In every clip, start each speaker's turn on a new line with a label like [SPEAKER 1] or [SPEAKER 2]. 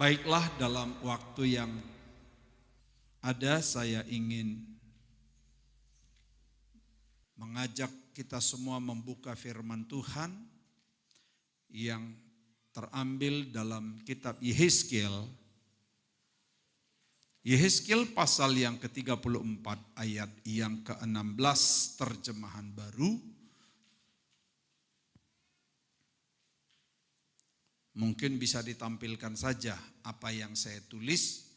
[SPEAKER 1] Baiklah, dalam waktu yang ada saya ingin mengajak kita semua membuka firman Tuhan yang terambil dalam kitab Yehezkiel. Yehezkiel pasal yang ke-34 ayat yang ke-16 terjemahan baru. Mungkin bisa ditampilkan saja apa yang saya tulis,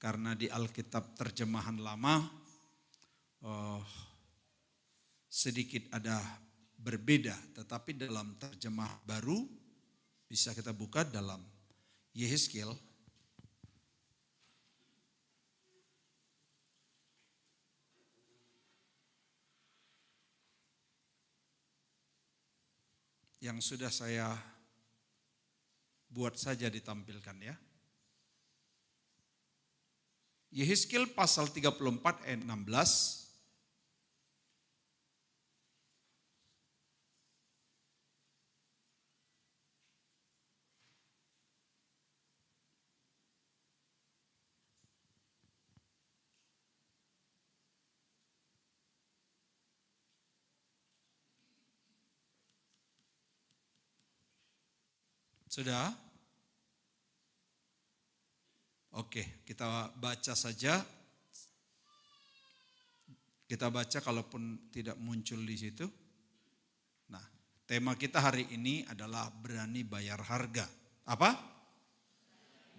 [SPEAKER 1] karena di Alkitab terjemahan lama sedikit ada berbeda, tetapi dalam terjemah baru bisa kita buka dalam Yehezkiel. Yang sudah saya buat saja ditampilkan ya. Yehezkiel pasal 34 ayat 16. Sudah? Oke, kita baca saja. Kita baca kalaupun tidak muncul di situ. Nah, tema kita hari ini adalah berani bayar harga. Apa?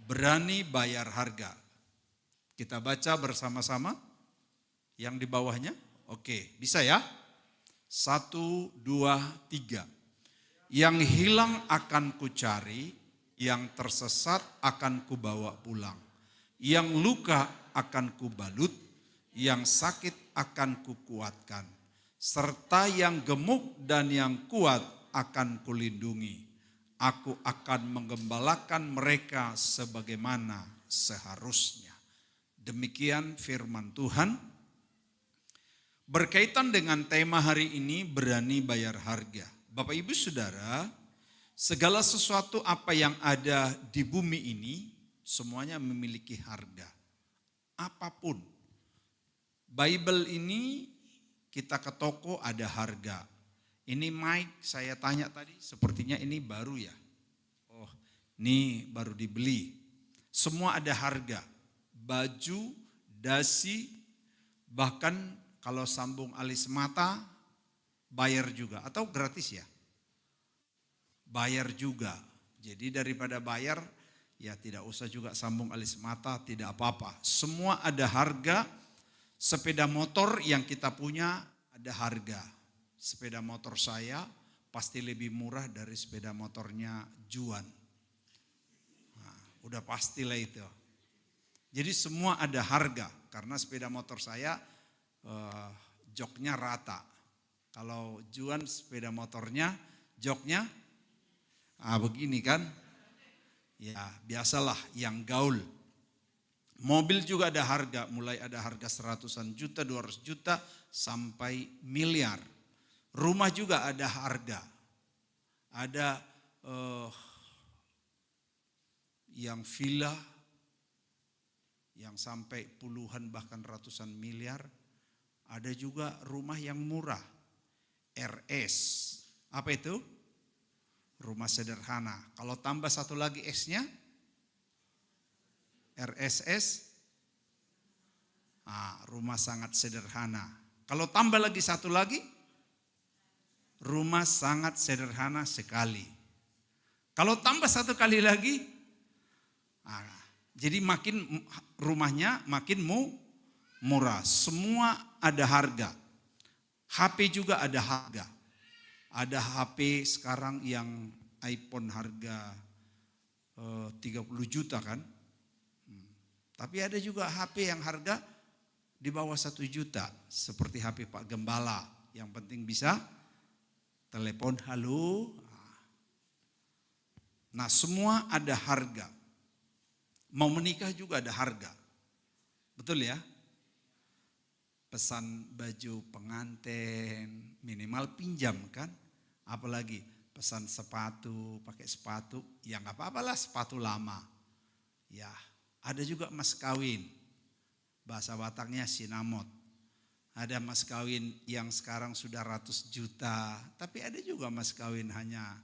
[SPEAKER 1] Berani bayar harga. Kita baca bersama-sama yang di bawahnya. Oke, bisa ya? 1, 2, 3. Yang hilang akan kucari, yang tersesat akan kubawa pulang. Yang luka akan kubalut, yang sakit akan kukuatkan. Serta yang gemuk dan yang kuat akan kulindungi. Aku akan menggembalakan mereka sebagaimana seharusnya. Demikian firman Tuhan. Berkaitan dengan tema hari ini, berani bayar harga. Bapak Ibu Saudara, segala sesuatu apa yang ada di bumi ini semuanya memiliki harga. Apapun. Bible ini kita ke toko ada harga. Ini mic saya tanya tadi sepertinya ini baru ya. Oh, ini baru dibeli. Semua ada harga. Baju, dasi, bahkan kalau sambung alis mata bayar juga atau gratis ya? Bayar juga. Jadi daripada bayar ya tidak usah juga sambung alis mata, tidak apa-apa. Semua ada harga. Sepeda motor yang kita punya ada harga. Sepeda motor saya pasti lebih murah dari sepeda motornya Juan. Nah, udah pastilah itu. Jadi semua ada harga karena sepeda motor saya joknya rata. Kalau Juan sepeda motornya, joknya begini kan. Ya biasalah yang gaul. Mobil juga ada harga, mulai ada harga 100-an juta, 200 juta sampai miliar. Rumah juga ada harga. Ada yang villa yang sampai puluhan bahkan ratusan miliar. Ada juga rumah yang murah. RS, apa itu? Rumah sederhana. Kalau tambah satu lagi S-nya, RSS, rumah sangat sederhana. Kalau tambah lagi satu lagi, rumah sangat sederhana sekali. Kalau tambah satu kali lagi, jadi makin rumahnya makin murah. Semua ada harga. HP juga ada harga. Ada HP sekarang yang iPhone harga 30 juta kan. Tapi ada juga HP yang harga di bawah 1 juta. Seperti HP Pak Gembala. Yang penting bisa telepon halo. Nah semua ada harga. Mau menikah juga ada harga. Betul ya? Pesan baju pengantin, minimal pinjam kan. Apalagi pesan sepatu, pakai sepatu, ya nggak apa-apalah sepatu lama. Ya, ada juga mas kawin. Bahasa Bataknya sinamot. Ada mas kawin yang sekarang sudah ratus juta, tapi ada juga mas kawin hanya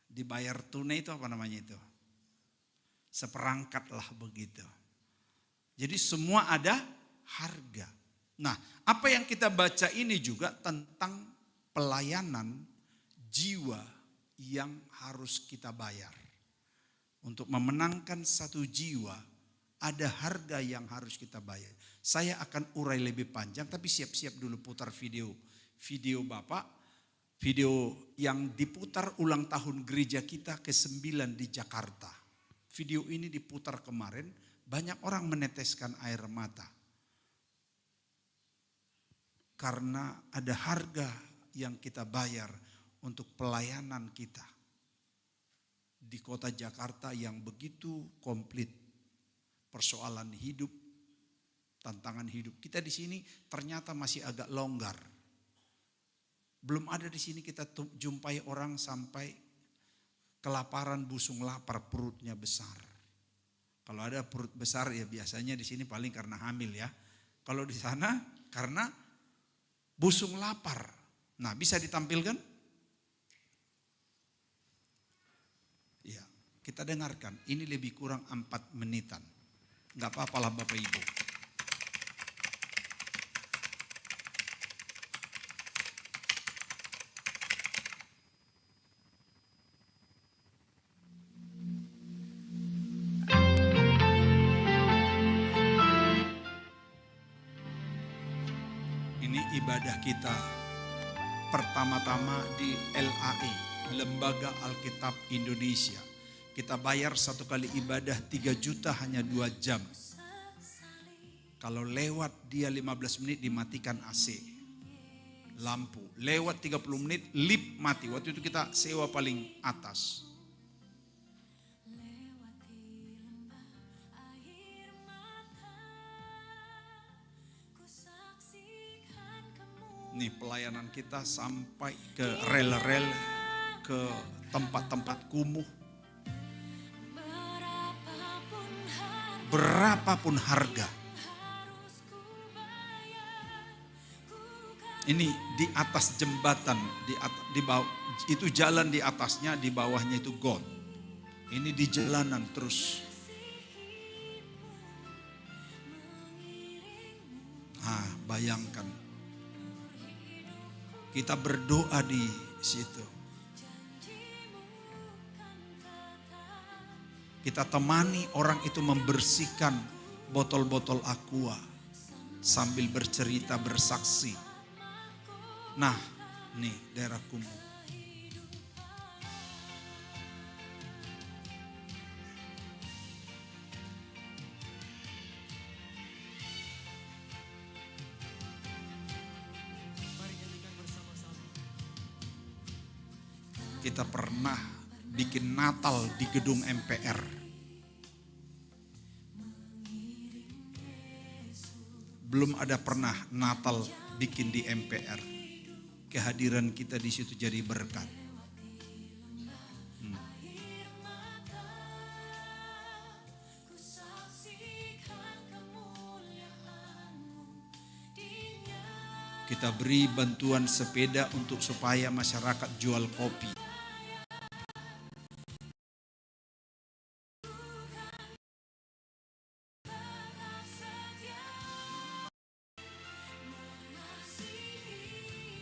[SPEAKER 1] dibayar tunai, itu apa namanya itu? Seperangkat lah begitu. Jadi semua ada harga. Nah, apa yang kita baca ini juga tentang pelayanan jiwa yang harus kita bayar. Untuk memenangkan satu jiwa, ada harga yang harus kita bayar. Saya akan urai lebih panjang, tapi siap-siap dulu putar video Bapak. Video yang diputar ulang tahun gereja kita ke-9 di Jakarta. Video ini diputar kemarin, banyak orang meneteskan air mata. Karena ada harga yang kita bayar untuk pelayanan kita. Di kota Jakarta yang begitu komplit. Persoalan hidup, tantangan hidup. Kita di sini ternyata masih agak longgar. Belum ada di sini kita jumpai orang sampai kelaparan, busung lapar, perutnya besar. Kalau ada perut besar ya biasanya di sini paling karena hamil ya. Kalau di sana karena busung lapar. Nah, bisa ditampilkan? Ya, kita dengarkan. Ini lebih kurang 4 menitan. Enggak apa-apalah Bapak Ibu. Ini ibadah kita pertama-tama di LAI, Lembaga Alkitab Indonesia. Kita bayar satu kali ibadah 3 juta hanya 2 jam. Kalau lewat dia 15 menit dimatikan AC. Lampu. Lewat 30 menit lift mati. Waktu itu kita sewa paling atas. Nih pelayanan kita sampai ke rel-rel, ke tempat-tempat kumuh. Berapapun harga. Ini di atas jembatan, di bawah itu jalan, di atasnya, di bawahnya itu got. Ini di jalanan terus. Bayangkan. Kita berdoa di situ. Kita temani orang itu membersihkan botol-botol aqua sambil bercerita, bersaksi. Nah, nih daerah kumuh. Kita pernah bikin Natal di gedung MPR. Belum ada pernah Natal bikin di MPR. Kehadiran kita di situ jadi berkat. Kita beri bantuan sepeda untuk supaya masyarakat jual kopi.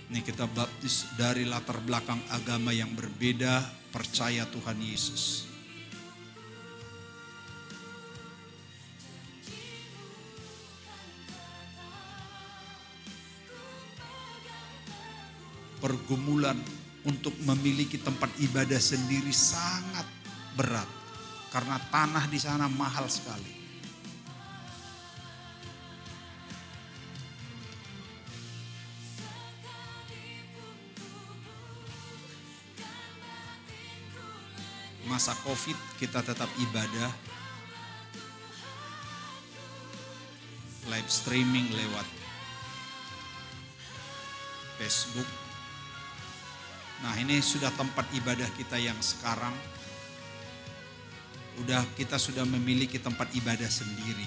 [SPEAKER 1] Ini kita baptis dari latar belakang agama yang berbeda, percaya Tuhan Yesus. Pergumulan untuk memiliki tempat ibadah sendiri sangat berat karena tanah di sana mahal sekali. Masa COVID kita tetap ibadah, live streaming lewat Facebook. Nah, ini sudah tempat ibadah kita yang sekarang. Kita sudah memiliki tempat ibadah sendiri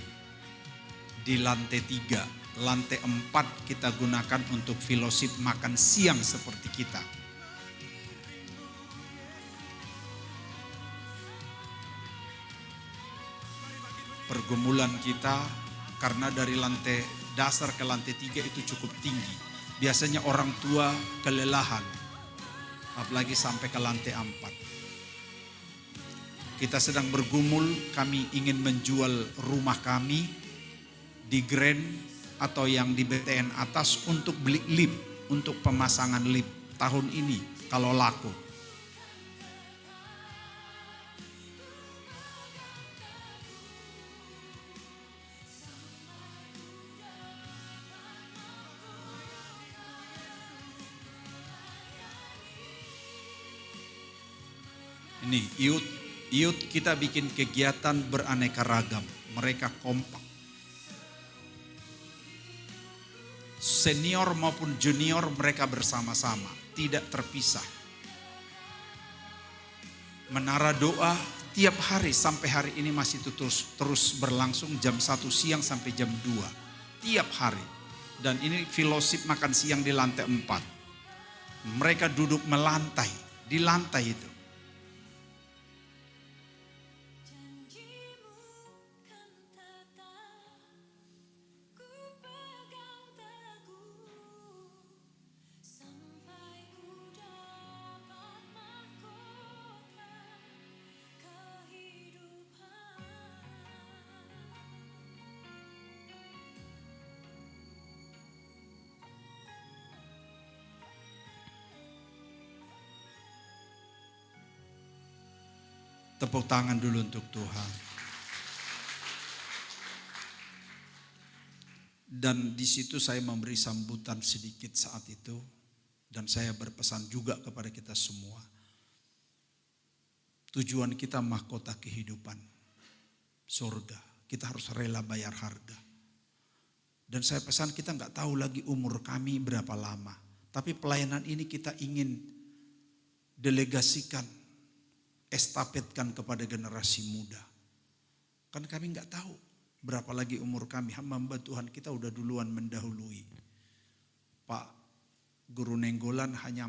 [SPEAKER 1] di lantai 3. Lantai 4 kita gunakan untuk fellowship makan siang seperti kita. Pergumulan kita karena dari lantai dasar ke lantai 3 itu cukup tinggi. Biasanya orang tua kelelahan, apalagi sampai ke lantai 4. Kita sedang bergumul, kami ingin menjual rumah kami di Grand atau yang di BTN atas untuk beli lift, untuk pemasangan lift tahun ini kalau laku. Ini youth kita bikin kegiatan beraneka ragam, mereka kompak. Senior maupun junior mereka bersama-sama, tidak terpisah. Menara doa tiap hari sampai hari ini masih terus berlangsung jam 1 siang sampai jam 2. Tiap hari. Dan ini fellowship makan siang di lantai 4. Mereka duduk melantai, di lantai itu. Tepuk tangan dulu untuk Tuhan. Dan di situ saya memberi sambutan sedikit saat itu. Dan saya berpesan juga kepada kita semua. Tujuan kita mahkota kehidupan. Surga. Kita harus rela bayar harga. Dan saya pesan kita nggak tahu lagi umur kami berapa lama. Tapi pelayanan ini kita ingin delegasikan, estafetkan kepada generasi muda. Kan kami nggak tahu berapa lagi umur kami. Hamba Tuhan kita udah duluan mendahului. Pak Guru Nenggolan hanya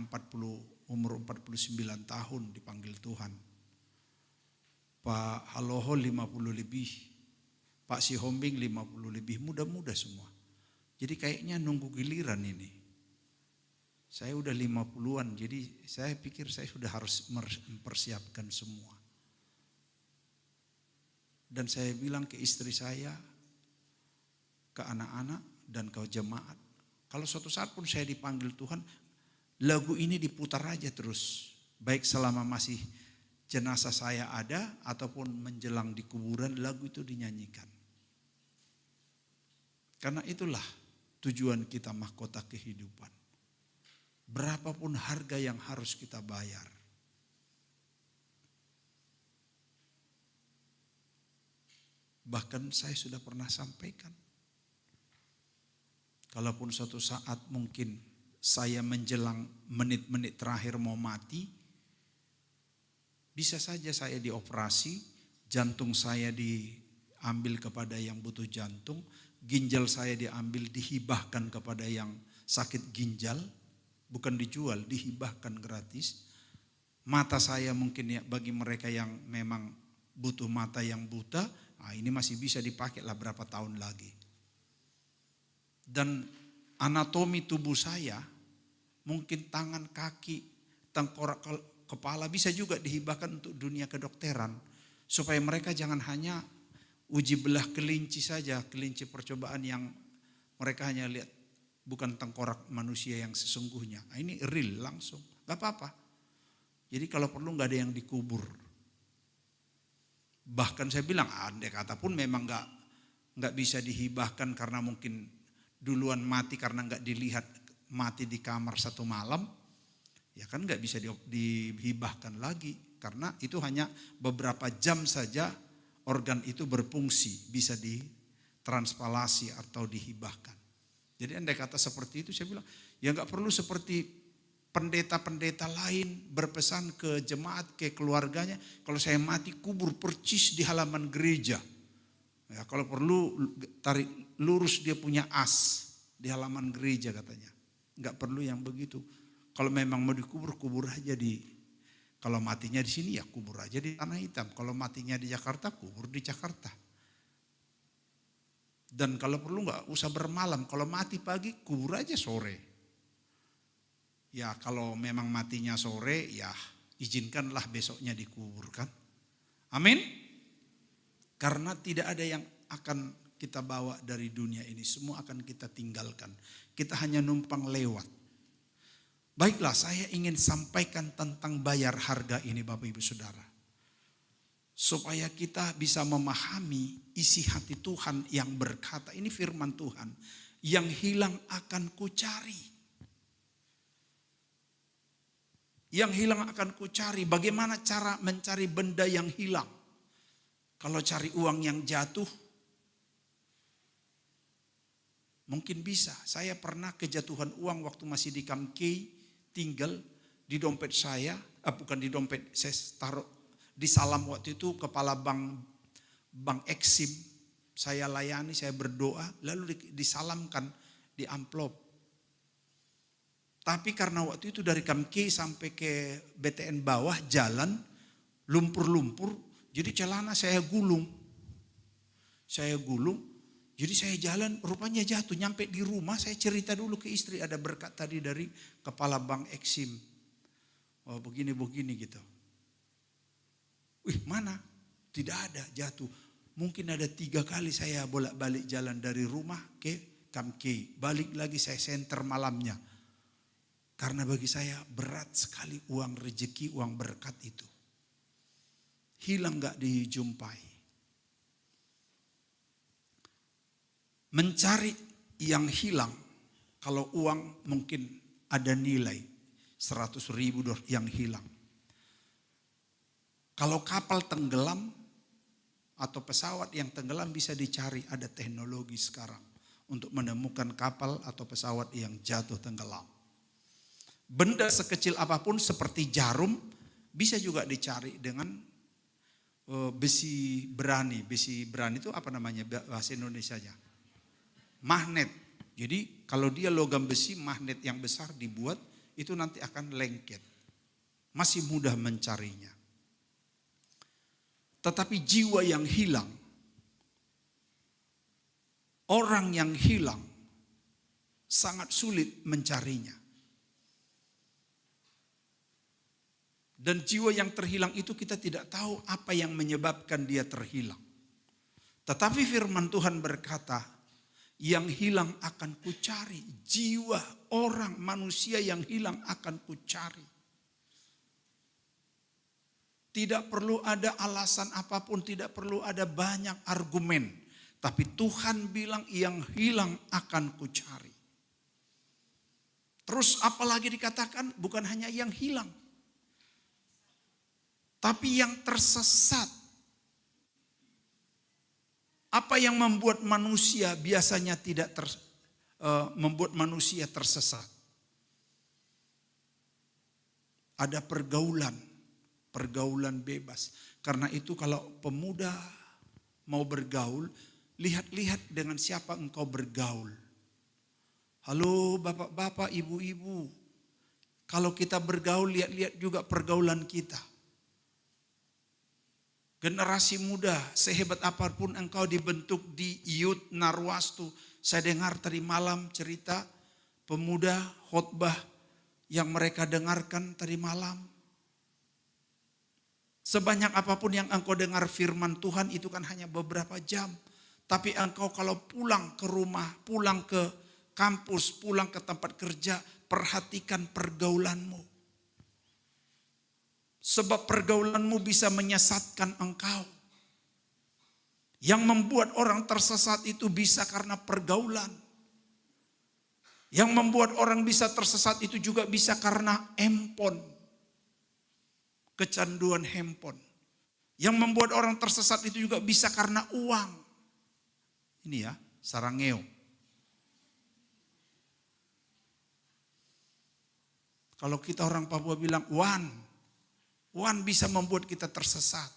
[SPEAKER 1] umur 49 tahun dipanggil Tuhan. Pak Haloho 50 lebih. Pak Sihombing 50 lebih. Muda-muda semua. Jadi kayaknya nunggu giliran ini. Saya udah 50-an, jadi saya pikir saya sudah harus mempersiapkan semua. Dan saya bilang ke istri saya, ke anak-anak dan ke jemaat, kalau suatu saat pun saya dipanggil Tuhan, lagu ini diputar aja terus. Baik selama masih jenazah saya ada, ataupun menjelang di kuburan, lagu itu dinyanyikan. Karena itulah tujuan kita mahkota kehidupan. Berapapun harga yang harus kita bayar. Bahkan saya sudah pernah sampaikan. Kalaupun suatu saat mungkin saya menjelang menit-menit terakhir mau mati. Bisa saja saya dioperasi, jantung saya diambil kepada yang butuh jantung. Ginjal saya diambil, dihibahkan kepada yang sakit ginjal. Bukan dijual, dihibahkan gratis. Mata saya mungkin ya bagi mereka yang memang butuh mata yang buta, ini masih bisa dipakai lah berapa tahun lagi. Dan anatomi tubuh saya, mungkin tangan, kaki, tengkorak, kepala bisa juga dihibahkan untuk dunia kedokteran. Supaya mereka jangan hanya uji belah kelinci saja, kelinci percobaan yang mereka hanya lihat. Bukan tengkorak manusia yang sesungguhnya. Ini real langsung. Gak apa-apa. Jadi kalau perlu gak ada yang dikubur. Bahkan saya bilang andai kata pun memang gak bisa dihibahkan karena mungkin duluan mati karena gak dilihat mati di kamar 1 malam. Ya kan gak bisa dihibahkan lagi. Karena itu hanya beberapa jam saja organ itu berfungsi. Bisa ditransplantasi atau dihibahkan. Jadi andai kata seperti itu saya bilang, ya nggak perlu seperti pendeta-pendeta lain berpesan ke jemaat, ke keluarganya, kalau saya mati kubur percis di halaman gereja. Ya, kalau perlu tarik lurus dia punya as di halaman gereja katanya. Enggak perlu yang begitu. Kalau memang mau dikubur, kubur aja kalau matinya di sini ya kubur aja di Tanah Hitam. Kalau matinya di Jakarta, kubur di Jakarta. Dan kalau perlu enggak usah bermalam. Kalau mati pagi, kubur aja sore. Ya kalau memang matinya sore, ya izinkanlah besoknya dikuburkan. Amin. Karena tidak ada yang akan kita bawa dari dunia ini. Semua akan kita tinggalkan. Kita hanya numpang lewat. Baiklah, saya ingin sampaikan tentang bayar harga ini Bapak Ibu Saudara. Supaya kita bisa memahami isi hati Tuhan yang berkata, ini firman Tuhan, yang hilang akan kucari. Yang hilang akan kucari. Bagaimana cara mencari benda yang hilang? Kalau cari uang yang jatuh, mungkin bisa. Saya pernah kejatuhan uang waktu masih di Kamkei, tinggal di dompet saya, bukan di dompet, saya taruh di salam waktu itu kepala bank Exim. Saya layani, saya berdoa, lalu disalamkan di amplop. Tapi karena waktu itu dari Kamkei sampai ke BTN bawah jalan lumpur-lumpur, jadi celana saya gulung. Jadi saya jalan rupanya jatuh, nyampe di rumah saya cerita dulu ke istri, ada berkat tadi dari kepala bank Exim. Oh begini gitu. Wih mana? Tidak ada, jatuh. Mungkin ada 3 kali saya bolak-balik jalan dari rumah ke Kamkei. Balik lagi saya senter malamnya. Karena bagi saya berat sekali uang rezeki, uang berkat itu. Hilang gak dijumpai. Mencari yang hilang, kalau uang mungkin ada nilai 100.000 yang hilang. Kalau kapal tenggelam atau pesawat yang tenggelam bisa dicari, ada teknologi sekarang untuk menemukan kapal atau pesawat yang jatuh tenggelam. Benda sekecil apapun seperti jarum bisa juga dicari dengan besi berani. Besi berani itu apa namanya bahasa Indonesianya? Magnet. Jadi kalau dia logam besi, magnet yang besar dibuat, itu nanti akan lengket. Masih mudah mencarinya. Tetapi jiwa yang hilang, orang yang hilang, sangat sulit mencarinya. Dan jiwa yang terhilang itu kita tidak tahu apa yang menyebabkan dia terhilang. Tetapi firman Tuhan berkata, yang hilang akan kucari. Jiwa orang manusia yang hilang akan kucari. Tidak perlu ada alasan apapun, tidak perlu ada banyak argumen. Tapi Tuhan bilang yang hilang akan kucari. Terus apalagi dikatakan bukan hanya yang hilang. Tapi yang tersesat. Apa yang membuat manusia biasanya membuat manusia tersesat? Ada pergaulan bebas. Karena itu kalau pemuda mau bergaul, lihat-lihat dengan siapa engkau bergaul. Halo bapak-bapak, ibu-ibu. Kalau kita bergaul, lihat-lihat juga pergaulan kita. Generasi muda, sehebat apapun engkau dibentuk di Youth Narwastu. Saya dengar tadi malam cerita pemuda khotbah yang mereka dengarkan tadi malam. Sebanyak apapun yang engkau dengar firman Tuhan itu kan hanya beberapa jam. Tapi engkau kalau pulang ke rumah, pulang ke kampus, pulang ke tempat kerja, perhatikan pergaulanmu. Sebab pergaulanmu bisa menyesatkan engkau. Yang membuat orang tersesat itu bisa karena pergaulan. Yang membuat orang bisa tersesat itu juga bisa karena handphone. Kecanduan handphone. Yang membuat orang tersesat itu juga bisa karena uang. Ini ya, sarangeo. Kalau kita orang Papua bilang uan bisa membuat kita tersesat.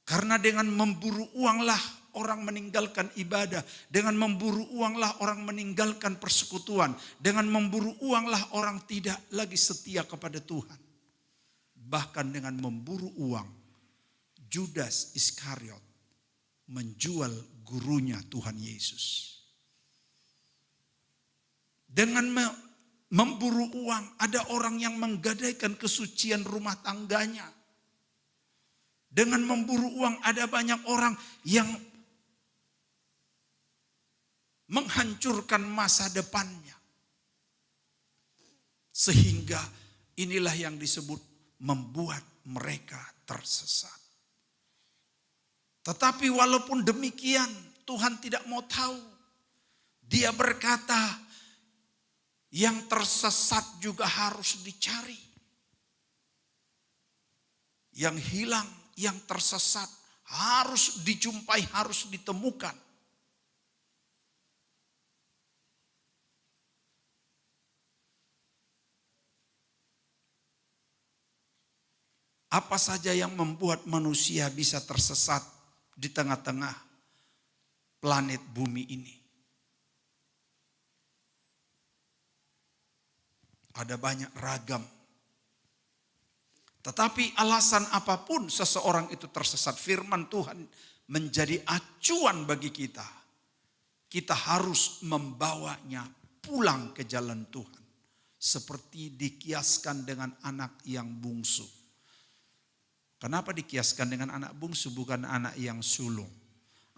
[SPEAKER 1] Karena dengan memburu uanglah orang meninggalkan ibadah. Dengan memburu uanglah orang meninggalkan persekutuan. Dengan memburu uanglah orang tidak lagi setia kepada Tuhan. Bahkan dengan memburu uang, Judas Iskariot menjual gurunya Tuhan Yesus. Dengan memburu uang, ada orang yang menggadaikan kesucian rumah tangganya. Dengan memburu uang, ada banyak orang yang menghancurkan masa depannya. Sehingga inilah yang disebut membuat mereka tersesat. Tetapi walaupun demikian, Tuhan tidak mau tahu. Dia berkata, yang tersesat juga harus dicari. Yang hilang, yang tersesat harus dijumpai, harus ditemukan. Apa saja yang membuat manusia bisa tersesat di tengah-tengah planet bumi ini? Ada banyak ragam. Tetapi alasan apapun seseorang itu tersesat, firman Tuhan menjadi acuan bagi kita. Kita harus membawanya pulang ke jalan Tuhan. Seperti dikiaskan dengan anak yang bungsu. Kenapa dikiaskan dengan anak bungsu bukan anak yang sulung?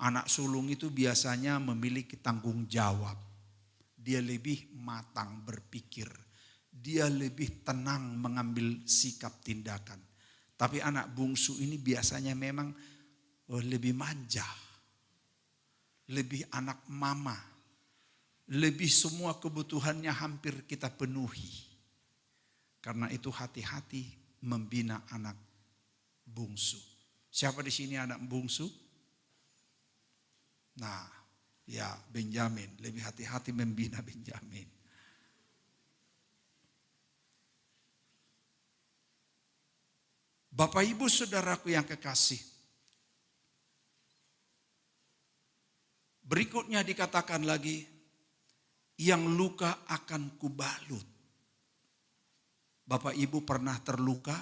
[SPEAKER 1] Anak sulung itu biasanya memiliki tanggung jawab. Dia lebih matang berpikir. Dia lebih tenang mengambil sikap tindakan. Tapi anak bungsu ini biasanya memang lebih manja. Lebih anak mama. Lebih semua kebutuhannya hampir kita penuhi. Karena itu hati-hati membina anak bungsu. Siapa di sini anak bungsu? Nah, ya Benjamin. Lebih hati-hati membina Benjamin. Bapak Ibu Saudaraku yang kekasih. Berikutnya dikatakan lagi, yang luka akan kubalut. Bapak Ibu pernah terluka?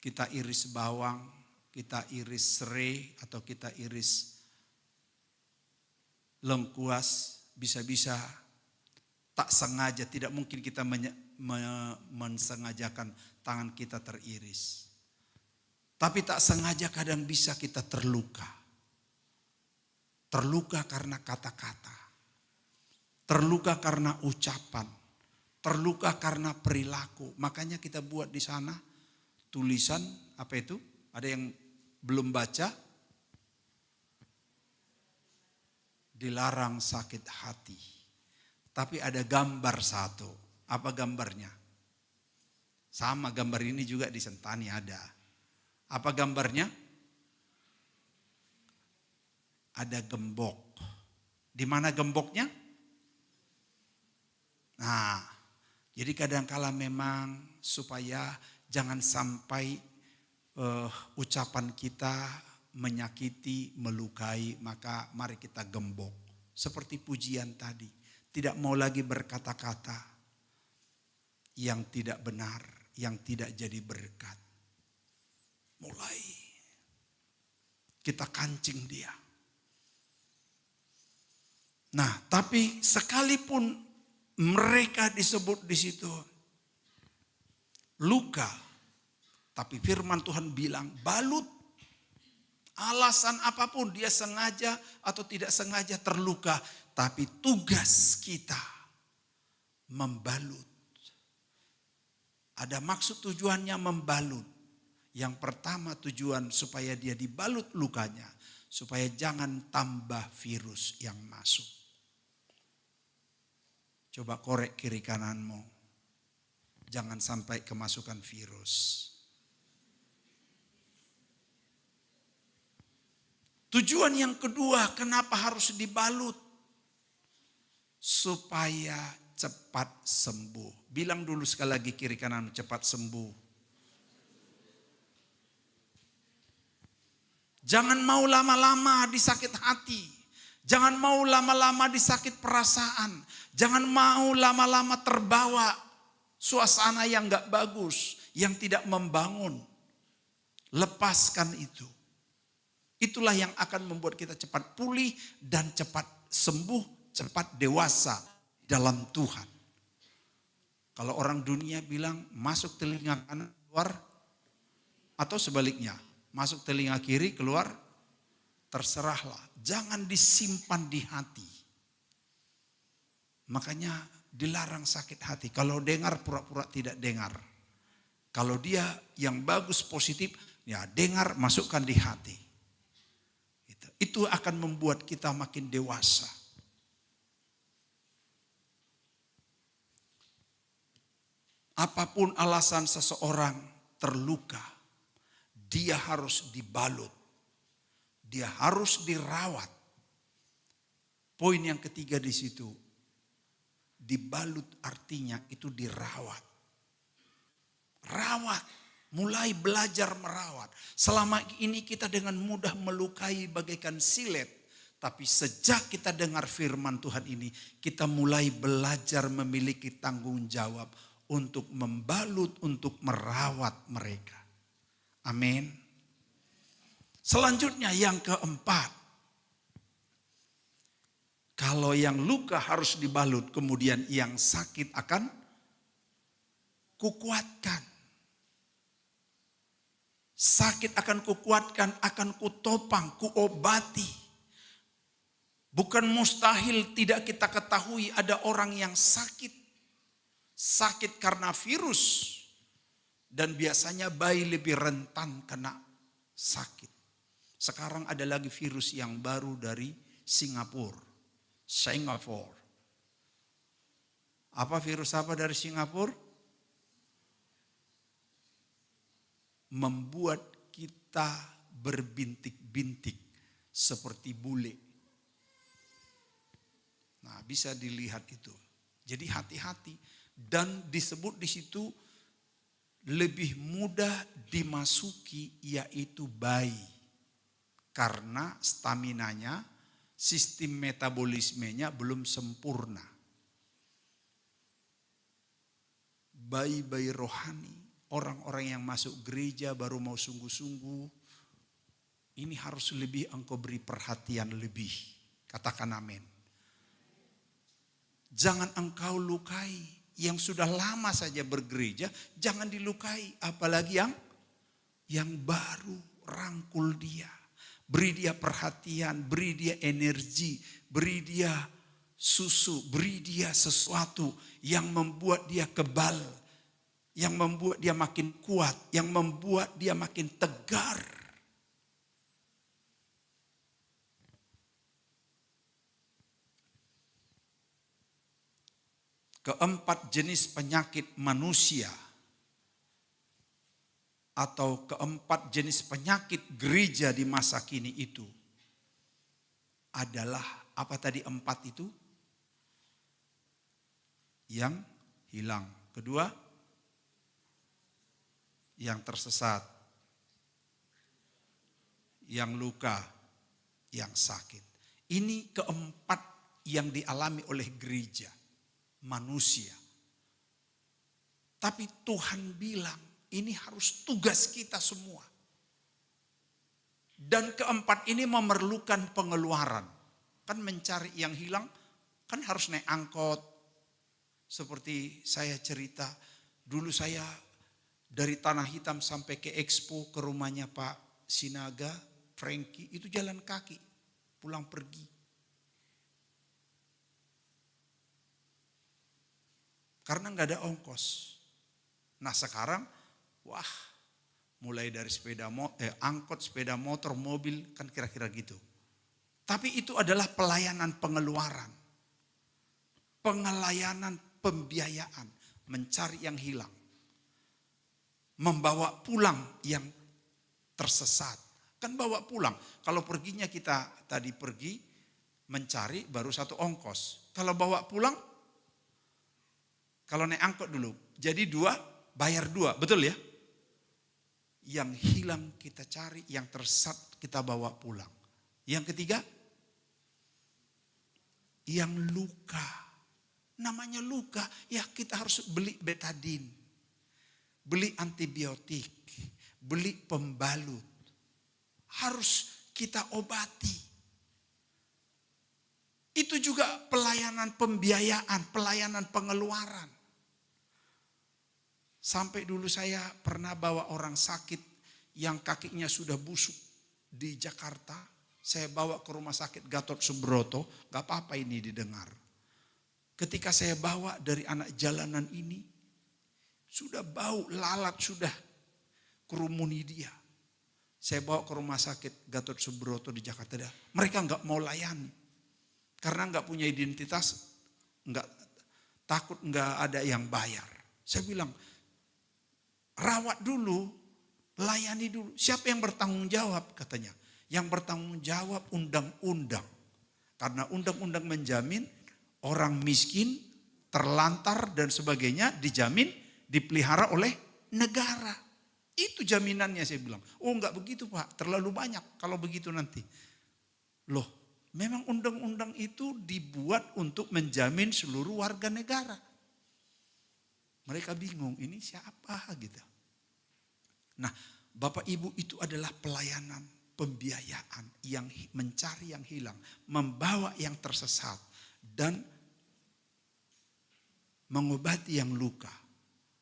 [SPEAKER 1] Kita iris bawang, kita iris serai, atau kita iris lengkuas, bisa-bisa tak sengaja, tidak mungkin kita mensengajakan tangan kita teriris. Tapi tak sengaja kadang bisa kita terluka. Terluka karena kata-kata. Terluka karena ucapan. Terluka karena perilaku. Makanya kita buat di sana tulisan, apa itu? Ada yang belum baca? Dilarang sakit hati. Tapi ada gambar satu. Apa gambarnya? Sama gambar ini juga di Sentani ada. Apa gambarnya? Ada gembok. Di mana gemboknya? Nah, jadi kadangkala memang supaya jangan sampai ucapan kita menyakiti, melukai, maka mari kita gembok. Seperti pujian tadi, tidak mau lagi berkata-kata yang tidak benar, yang tidak jadi berkat. Mulai kita kancing dia. Nah, tapi sekalipun mereka disebut di situ luka, tapi firman Tuhan bilang balut. Alasan apapun, dia sengaja atau tidak sengaja terluka, tapi tugas kita membalut. Ada maksud tujuannya membalut. Yang pertama tujuan supaya dia dibalut lukanya, supaya jangan tambah virus yang masuk. Coba korek kiri kananmu. Jangan sampai kemasukan virus. Tujuan yang kedua, kenapa harus dibalut? supaya cepat sembuh. Bilang dulu sekali lagi kiri kanan, cepat sembuh. Jangan mau lama-lama disakit hati. Jangan mau lama-lama disakit perasaan. Jangan mau lama-lama terbawa suasana yang gak bagus, yang tidak membangun. Lepaskan itu. Itulah yang akan membuat kita cepat pulih dan cepat sembuh, cepat dewasa dalam Tuhan. Kalau orang dunia bilang masuk telinga kanan keluar, atau sebaliknya, masuk telinga kiri keluar, terserahlah. Jangan disimpan di hati. Makanya dilarang sakit hati. Kalau dengar pura-pura tidak dengar. Kalau dia yang bagus positif, ya dengar masukkan di hati. Itu akan membuat kita makin dewasa. Apapun alasan seseorang terluka, dia harus dibalut. Dia harus dirawat. Poin yang ketiga di situ, dibalut artinya itu dirawat. Rawat, mulai belajar merawat. Selama ini kita dengan mudah melukai bagaikan silet. Tapi sejak kita dengar firman Tuhan ini, kita mulai belajar memiliki tanggung jawab untuk membalut, untuk merawat mereka. Amin. Selanjutnya yang keempat. Kalau yang luka harus dibalut, kemudian yang sakit akan kukuatkan. Sakit akan kukuatkan, akan kutopang, kuobati. Bukan mustahil tidak kita ketahui ada orang yang sakit. Sakit karena virus. Dan biasanya bayi lebih rentan kena sakit. Sekarang ada lagi virus yang baru dari Singapura. Apa virus apa dari Singapura? Membuat kita berbintik-bintik seperti bule. Nah, bisa dilihat itu. Jadi hati-hati. Dan disebut di situ lebih mudah dimasuki yaitu bayi. Karena staminanya, sistem metabolismenya belum sempurna. Bayi-bayi rohani, orang-orang yang masuk gereja baru mau sungguh-sungguh, ini harus lebih engkau beri perhatian lebih. Katakan amin. Jangan engkau lukai yang sudah lama saja bergereja, jangan dilukai. Apalagi yang baru, rangkul dia. Beri dia perhatian, beri dia energi, beri dia susu, beri dia sesuatu yang membuat dia kebal, yang membuat dia makin kuat, yang membuat dia makin tegar. Keempat jenis penyakit manusia atau keempat jenis penyakit gereja di masa kini itu adalah apa tadi empat itu? Yang hilang. Kedua, yang tersesat. Yang luka, yang sakit. Ini keempat yang dialami oleh gereja, manusia. Tapi Tuhan bilang, ini harus tugas kita semua. Dan keempat ini memerlukan pengeluaran. Kan mencari yang hilang, kan harus naik angkot. Seperti saya cerita, dulu saya dari Tanah Hitam sampai ke Expo ke rumahnya Pak Sinaga, Frankie, itu jalan kaki, pulang pergi. Karena nggak ada ongkos. Nah sekarang, wah, mulai dari angkot, sepeda motor, mobil, kan kira-kira gitu. Tapi itu adalah pelayanan pengeluaran. Pengelayanan pembiayaan. Mencari yang hilang. Membawa pulang yang tersesat. Kan bawa pulang. Kalau perginya kita tadi pergi mencari baru satu ongkos. Kalau bawa pulang, kalau naik angkot dulu, jadi 2, bayar 2, betul ya? Yang hilang kita cari, yang tersesat kita bawa pulang. Yang ketiga, yang luka. Namanya luka, ya kita harus beli betadin, beli antibiotik, beli pembalut. Harus kita obati. Itu juga pelayanan pembiayaan, pelayanan pengeluaran. Sampai dulu saya pernah bawa orang sakit yang kakinya sudah busuk di Jakarta. Saya bawa ke rumah sakit Gatot Subroto, gak apa-apa ini didengar. Ketika saya bawa dari anak jalanan ini, sudah bau lalat, sudah kerumuni dia. Saya bawa ke rumah sakit Gatot Subroto di Jakarta. Mereka gak mau layani. Karena nggak punya identitas, nggak takut nggak ada yang bayar. Saya bilang, rawat dulu, layani dulu. Siapa yang bertanggung jawab katanya? Yang bertanggung jawab undang-undang. Karena undang-undang menjamin orang miskin, terlantar dan sebagainya dijamin, dipelihara oleh negara. Itu jaminannya saya bilang. Oh nggak begitu Pak, terlalu banyak kalau begitu nanti. Loh. Memang undang-undang itu dibuat untuk menjamin seluruh warga negara. Mereka bingung, ini siapa gitu. Nah, Bapak Ibu itu adalah pelayanan pembiayaan yang mencari yang hilang, membawa yang tersesat dan mengobati yang luka.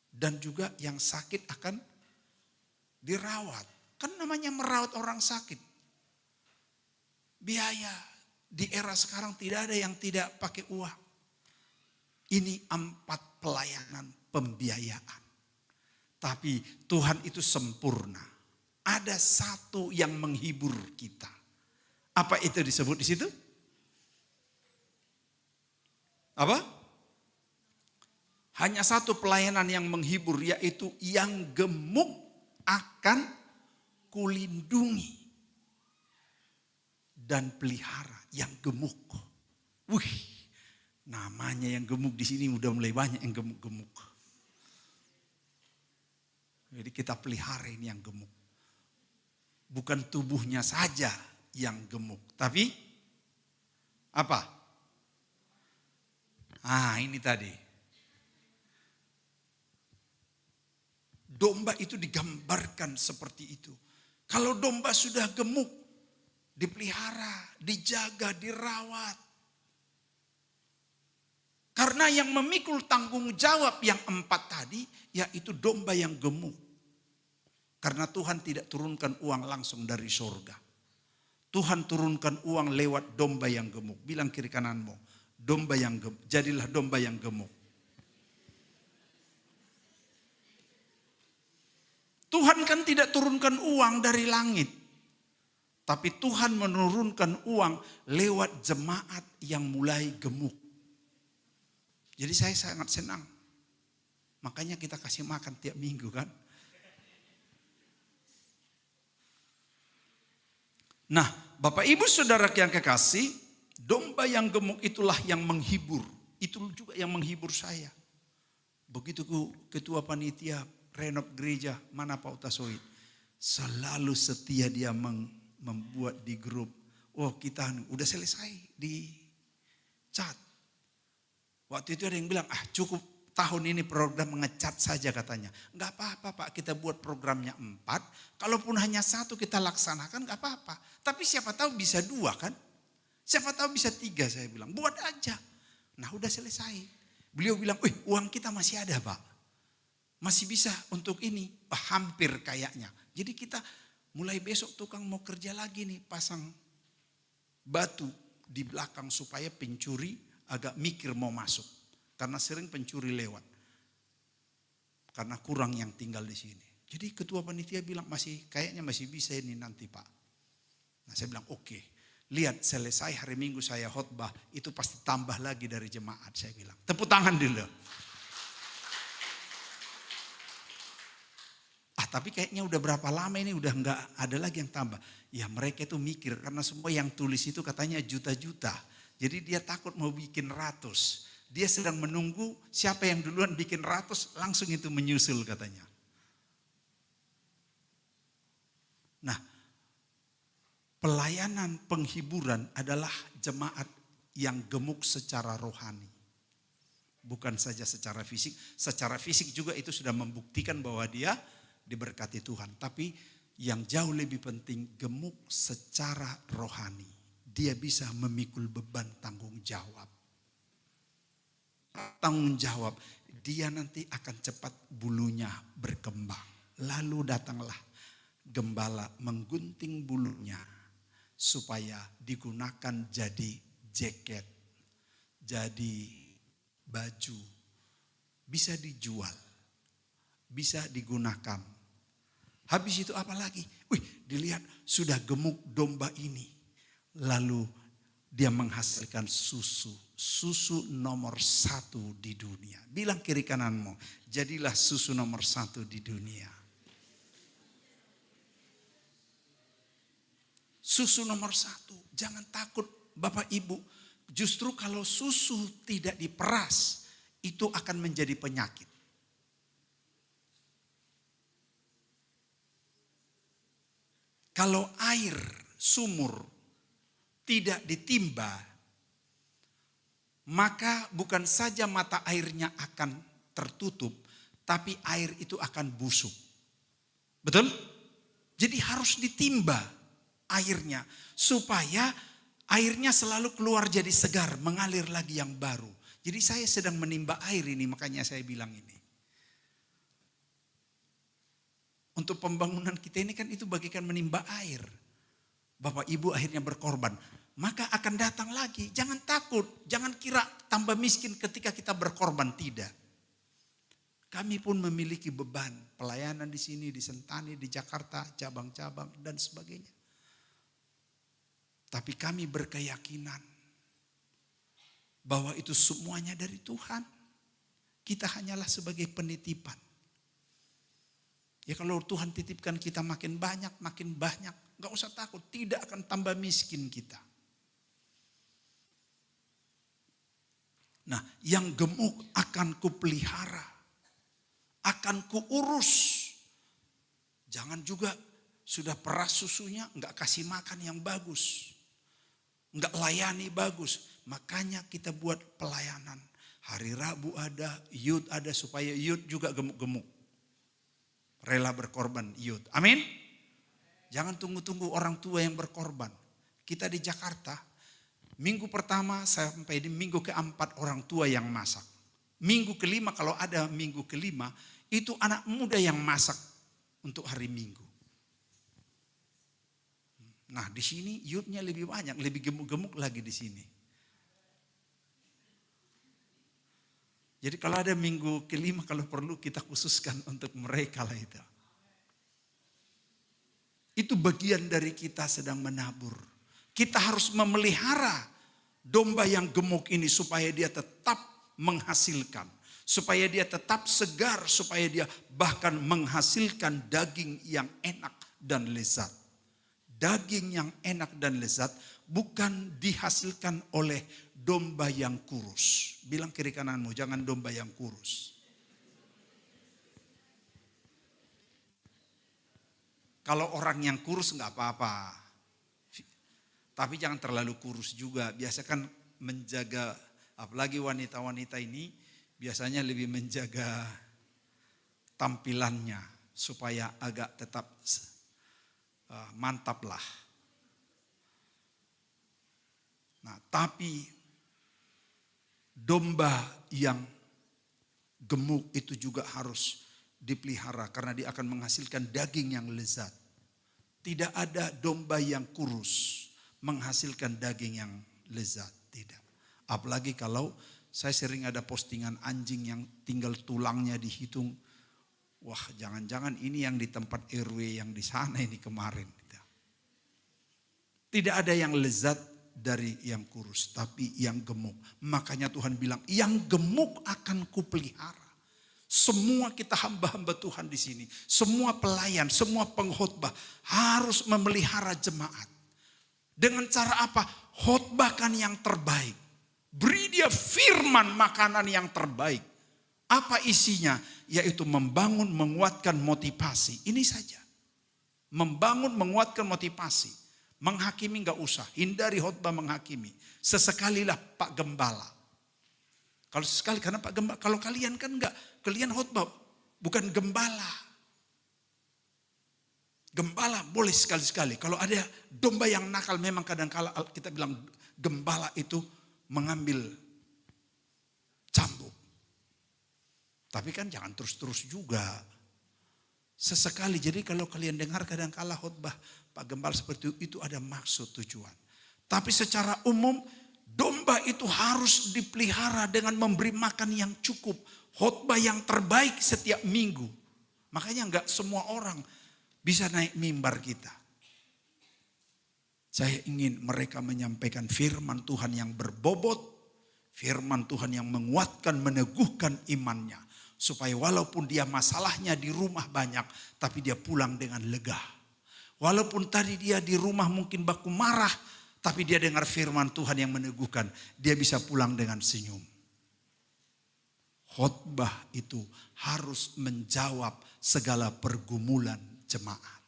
[SPEAKER 1] Dan juga yang sakit akan dirawat. Kan namanya merawat orang sakit. Biaya. Di era sekarang tidak ada yang tidak pakai uang. Ini 4 pelayanan pembiayaan. Tapi Tuhan itu sempurna. Ada satu yang menghibur kita. Apa itu disebut di situ? Apa? Hanya satu pelayanan yang menghibur, yaitu yang gemuk akan kulindungi dan pelihara. Yang gemuk. Wih, namanya yang gemuk di sini udah mulai banyak yang gemuk-gemuk. Jadi kita pelihara ini yang gemuk. Bukan tubuhnya saja yang gemuk, tapi apa? Ini tadi. Domba itu digambarkan seperti itu. Kalau domba sudah gemuk, dipelihara, dijaga, dirawat. Karena yang memikul tanggung jawab yang 4 tadi, yaitu domba yang gemuk. Karena Tuhan tidak turunkan uang langsung dari surga. Tuhan turunkan uang lewat domba yang gemuk. Bilang kiri kananmu, domba yang gemuk, jadilah domba yang gemuk. Tuhan kan tidak turunkan uang dari langit. Tapi Tuhan menurunkan uang lewat jemaat yang mulai gemuk. Jadi saya sangat senang. Makanya kita kasih makan tiap minggu kan. Nah, Bapak Ibu Saudara yang kekasih, domba yang gemuk itulah yang menghibur. Itu juga yang menghibur saya. Begitu ketua panitia renov gereja mana Pak Utasoid. Selalu setia dia membuat di grup. Oh kita udah selesai di chat. Waktu itu ada yang bilang, cukup tahun ini program ngecat saja katanya. Enggak apa-apa Pak, kita buat programnya 4. Kalaupun hanya 1 kita laksanakan enggak apa-apa. Tapi siapa tahu bisa 2 kan. Siapa tahu bisa 3 saya bilang. Buat aja. Nah udah selesai. Beliau bilang, uang kita masih ada Pak. Masih bisa untuk ini. Hampir kayaknya. Jadi kita mulai besok tukang mau kerja lagi nih, pasang batu di belakang supaya pencuri agak mikir mau masuk. Karena sering pencuri lewat. Karena kurang yang tinggal di sini. Jadi ketua panitia bilang kayaknya masih bisa ini nanti Pak. Nah saya bilang oke. Lihat selesai hari Minggu saya khotbah, itu pasti tambah lagi dari jemaat saya bilang. Tepuk tangan dulu. Tapi kayaknya udah berapa lama ini udah nggak ada lagi yang tambah. Ya mereka itu mikir karena semua yang tulis itu katanya juta-juta. Jadi dia takut mau bikin 100. Dia sedang menunggu siapa yang duluan bikin 100, langsung itu menyusul katanya. Nah, pelayanan penghiburan adalah jemaat yang gemuk secara rohani. Bukan saja secara fisik juga itu sudah membuktikan bahwa dia diberkati Tuhan. Tapi yang jauh lebih penting, gemuk secara rohani. Dia bisa memikul beban tanggung jawab. Tanggung jawab, dia nanti akan cepat bulunya berkembang. Lalu datanglah gembala menggunting bulunya supaya digunakan jadi jaket, jadi baju, bisa dijual, bisa digunakan. Habis itu apa lagi? Dilihat sudah gemuk domba ini. Lalu dia menghasilkan susu nomor 1 di dunia. Bilang kiri kananmu, jadilah susu nomor 1 di dunia. Susu nomor 1, jangan takut Bapak Ibu. Justru kalau susu tidak diperas, itu akan menjadi penyakit. Kalau air sumur tidak ditimba, maka bukan saja mata airnya akan tertutup, tapi air itu akan busuk. Betul? Jadi harus ditimba airnya supaya airnya selalu keluar jadi segar, mengalir lagi yang baru. Jadi saya sedang menimba air ini, makanya saya bilang ini. Untuk pembangunan kita ini kan itu bagikan menimba air. Bapak Ibu akhirnya berkorban, maka akan datang lagi. Jangan takut, jangan kira tambah miskin ketika kita berkorban, tidak. Kami pun memiliki beban pelayanan di sini, di Sentani, di Jakarta, cabang-cabang dan sebagainya. Tapi kami berkeyakinan bahwa itu semuanya dari Tuhan. Kita hanyalah sebagai penitipan. Ya kalau Tuhan titipkan kita makin banyak, gak usah takut, tidak akan tambah miskin kita. Nah, yang gemuk akan kupelihara, akan kuurus. Jangan juga sudah peras susunya, gak kasih makan yang bagus. Enggak layani bagus. Makanya kita buat pelayanan. Hari Rabu ada, youth ada supaya youth juga gemuk-gemuk. Rela berkorban youth. Amin. Jangan tunggu-tunggu orang tua yang berkorban. Kita di Jakarta, minggu pertama sampai di minggu ke-4 orang tua yang masak. Minggu ke-5 kalau ada minggu ke-5 itu anak muda yang masak untuk hari Minggu. Nah di sini youthnya lebih banyak, lebih gemuk-gemuk lagi di sini. Jadi kalau ada minggu ke-5 kalau perlu kita khususkan untuk mereka lah itu. Itu bagian dari kita sedang menabur. Kita harus memelihara domba yang gemuk ini supaya dia tetap menghasilkan. Supaya dia tetap segar, supaya dia bahkan menghasilkan daging yang enak dan lezat. Daging yang enak dan lezat bukan dihasilkan oleh domba yang kurus. Bilang kiri kananmu, jangan domba yang kurus. Kalau orang yang kurus nggak apa-apa. Tapi jangan terlalu kurus juga. Biasa kan menjaga, apalagi wanita-wanita ini biasanya lebih menjaga tampilannya supaya agak tetap mantap lah. Nah, tapi domba yang gemuk itu juga harus dipelihara karena dia akan menghasilkan daging yang lezat. Tidak ada domba yang kurus menghasilkan daging yang lezat, tidak. Apalagi kalau saya sering ada postingan anjing yang tinggal tulangnya dihitung. Wah, jangan-jangan ini yang di tempat RW yang di sana ini kemarin. Tidak ada yang lezat dari yang kurus, tapi yang gemuk. Makanya Tuhan bilang, yang gemuk akan kupelihara. Semua kita hamba-hamba Tuhan di sini, semua pelayan, semua pengkhotbah harus memelihara jemaat. Dengan cara apa? khotbahkan yang terbaik. Beri dia firman makanan yang terbaik. Apa isinya? Yaitu membangun, menguatkan motivasi. Ini saja. Membangun, menguatkan motivasi. Menghakimi enggak usah. Hindari khotbah menghakimi. Sesekalilah Pak Gembala. Kalau sekali, karena Pak Gembala, kalau kalian kan enggak. Kalian khotbah, bukan gembala. Gembala boleh sekali-sekali. Kalau ada domba yang nakal, memang kadang-kala kita bilang gembala itu mengambil cambuk. Tapi kan jangan terus-terus juga. Sesekali, jadi kalau kalian dengar kadang-kala khotbah Pak Gembala seperti itu ada maksud tujuan. Tapi secara umum domba itu harus dipelihara dengan memberi makan yang cukup. Khotbah yang terbaik setiap minggu. Makanya enggak semua orang bisa naik mimbar kita. Saya ingin mereka menyampaikan firman Tuhan yang berbobot. Firman Tuhan yang menguatkan, meneguhkan imannya. Supaya walaupun dia masalahnya di rumah banyak, tapi dia pulang dengan lega. Walaupun tadi dia di rumah mungkin baku marah, tapi dia dengar firman Tuhan yang meneguhkan. Dia bisa pulang dengan senyum. Khotbah itu harus menjawab segala pergumulan jemaat.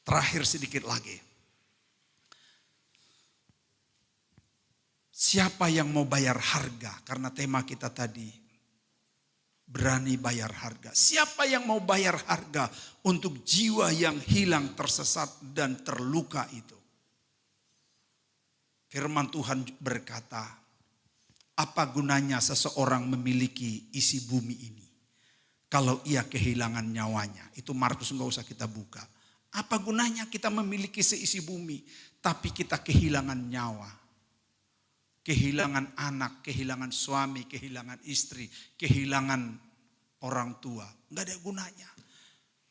[SPEAKER 1] Terakhir sedikit lagi. Siapa yang mau bayar harga? Karena tema kita tadi berani bayar harga. Siapa yang mau bayar harga untuk jiwa yang hilang, tersesat dan terluka itu? Firman Tuhan berkata, apa gunanya seseorang memiliki isi bumi ini kalau ia kehilangan nyawanya? Itu Markus, enggak usah kita buka. Apa gunanya kita memiliki seisi bumi tapi kita kehilangan nyawa? Kehilangan anak, kehilangan suami, kehilangan istri, kehilangan orang tua. Enggak ada gunanya.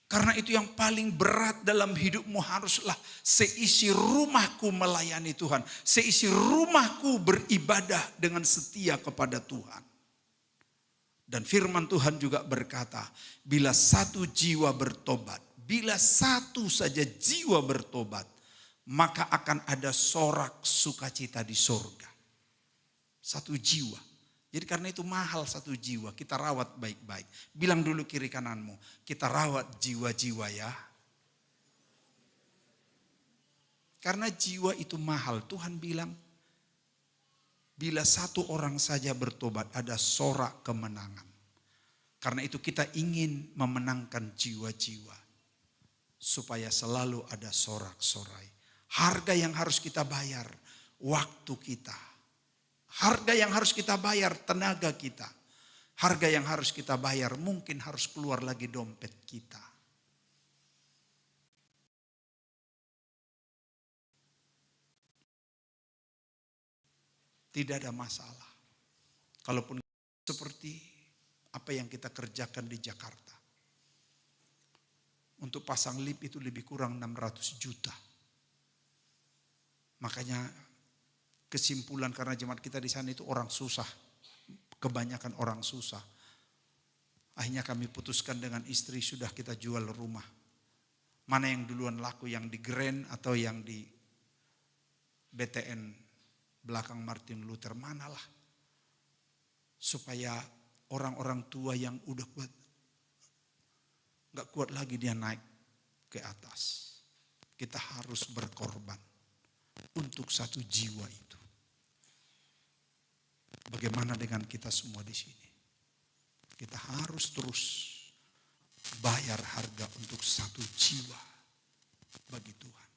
[SPEAKER 1] Karena itu yang paling berat dalam hidupmu haruslah seisi rumahku melayani Tuhan. Seisi rumahku beribadah dengan setia kepada Tuhan. Dan firman Tuhan juga berkata, bila satu jiwa bertobat, bila satu saja jiwa bertobat, maka akan ada sorak sukacita di sorga. Satu jiwa. Jadi karena itu mahal satu jiwa, kita rawat baik-baik. Bilang dulu kiri kananmu, kita rawat jiwa-jiwa ya. Karena jiwa itu mahal. Tuhan bilang, bila satu orang saja bertobat, ada sorak kemenangan. Karena itu kita ingin memenangkan jiwa-jiwa. Supaya selalu ada sorak-sorai. Harga yang harus kita bayar, waktu kita. Harga yang harus kita bayar, tenaga kita. Harga yang harus kita bayar, mungkin harus keluar lagi dompet kita. Tidak ada masalah. Kalaupun seperti apa yang kita kerjakan di Jakarta. Untuk pasang lift itu lebih kurang 600 juta. Makanya kesimpulan karena jemaat kita di sana itu orang susah. Kebanyakan orang susah. Akhirnya kami putuskan dengan istri sudah kita jual rumah. Mana yang duluan laku, yang di Grand atau yang di BTN belakang Martin Luther, manalah. Supaya orang-orang tua yang udah kuat, gak kuat lagi dia naik ke atas. Kita harus berkorban untuk satu jiwa itu. Bagaimana dengan kita semua di sini? Kita harus terus bayar harga untuk satu jiwa bagi Tuhan.